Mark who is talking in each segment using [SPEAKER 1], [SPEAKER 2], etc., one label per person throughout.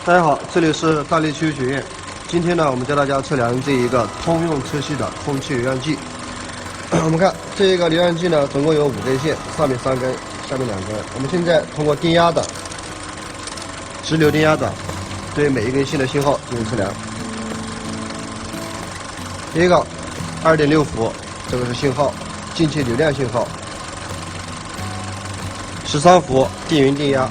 [SPEAKER 1] 大家好，这里是大力汽修学院。今天呢，我们教大家测量这一个通用车系的空气流量计。我们看这一个流量计呢，总共有5根线，上面3根，下面2根。我们现在通过电压的直流电压的，对每一根线的信号进行测量。第一个2.6伏，这个是信号，进气流量信号。13伏电源电压。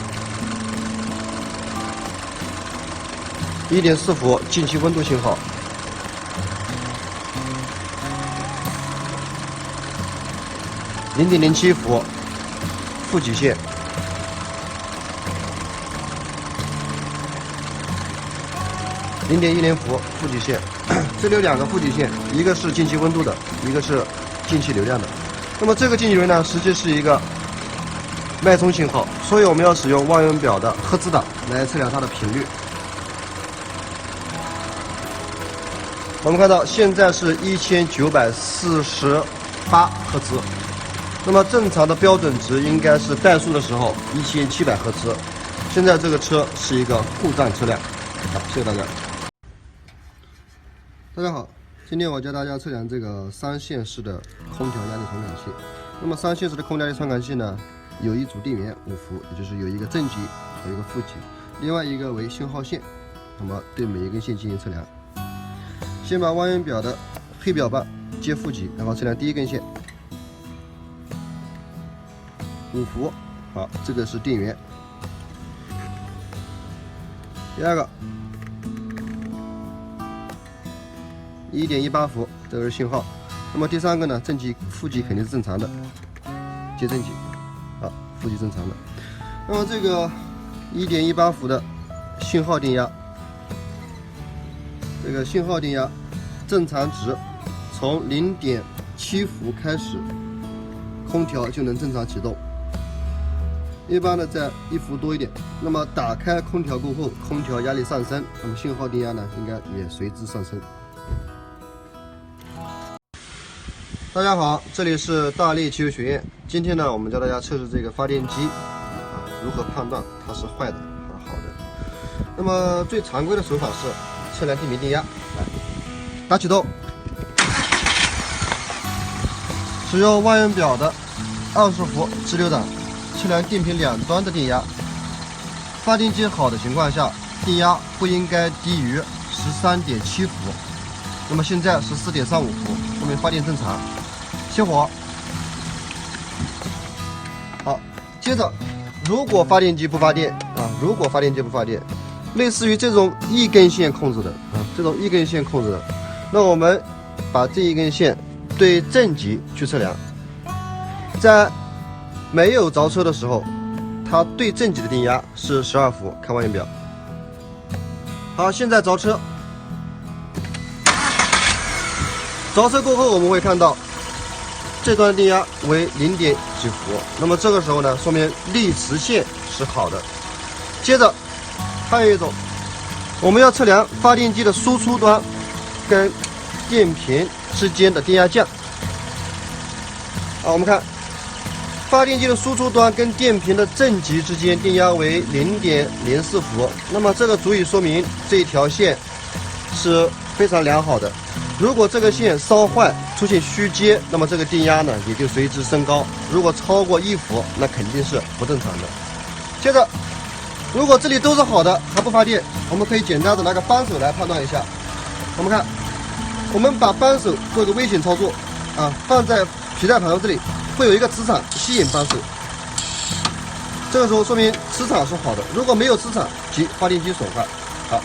[SPEAKER 1] 1.4伏进气温度信号，0.07伏负极线，0.10伏负极线。这里有2个负极线，一个是进气温度的，一个是进气流量的。那么这个进气流量实际是一个脉冲信号，所以我们要使用望远表的赫兹档来测量它的频率。我们看到现在是1948赫兹，那么正常的标准值应该是怠速的时候1700赫兹。现在这个车是一个故障车辆。好，谢谢大家。大家好，今天我教大家测量这个3线式的空调压力传感器。那么3线式的空调压力传感器呢，有一组电源5伏，也就是有一个正极和一个负极，另外一个为信号线。那么对每一根线进行测量。先把望远表的黑表棒接负极，然后测量第一根线5伏，好，这个是电源。第二个1.18伏，这个是信号。那么第3个呢，正极负极肯定是正常的，接正极，好，负极正常的。那么这个1.18伏的信号电压。这个信号电压正常值从0.7伏开始，空调就能正常启动。一般的在1伏多一点。那么打开空调过后，空调压力上升，那么信号电压呢应该也随之上升。大家好，这里是大力汽修学院。今天呢，我们教大家测试这个发电机如何判断它是坏的还是好的。那么最常规的手法是测量电平电压，来打启动，使用望远表的20伏直流档测量电平两端的电压。发电机好的情况下，电压不应该低于13.7伏。那么现在是14.35伏，说明发电正常。熄火。好，接着如果发电机不发电类似于这种一根线控制的那我们把这一根线对正极去测量，在没有着车的时候，它对正极的电压是12伏，看望远表。好，现在着车，着车过后我们会看到这段电压为0.几伏，那么这个时候呢，说明力磁线是好的。接着还有一种，我们要测量发电机的输出端跟电平之间的电压降。我们看发电机的输出端跟电平的正极之间电压为0.04伏，那么这个足以说明这一条线是非常良好的。如果这个线烧坏出现虚接，那么这个电压呢也就随之升高。如果超过1伏，那肯定是不正常的。接着如果这里都是好的还不发电，我们可以简单的拿个扳手来判断一下。我们看，我们把扳手做一个微型操作放在皮带旁这里，会有一个磁场吸引扳手，这个时候说明磁场是好的。如果没有磁场，即发电机损坏。好，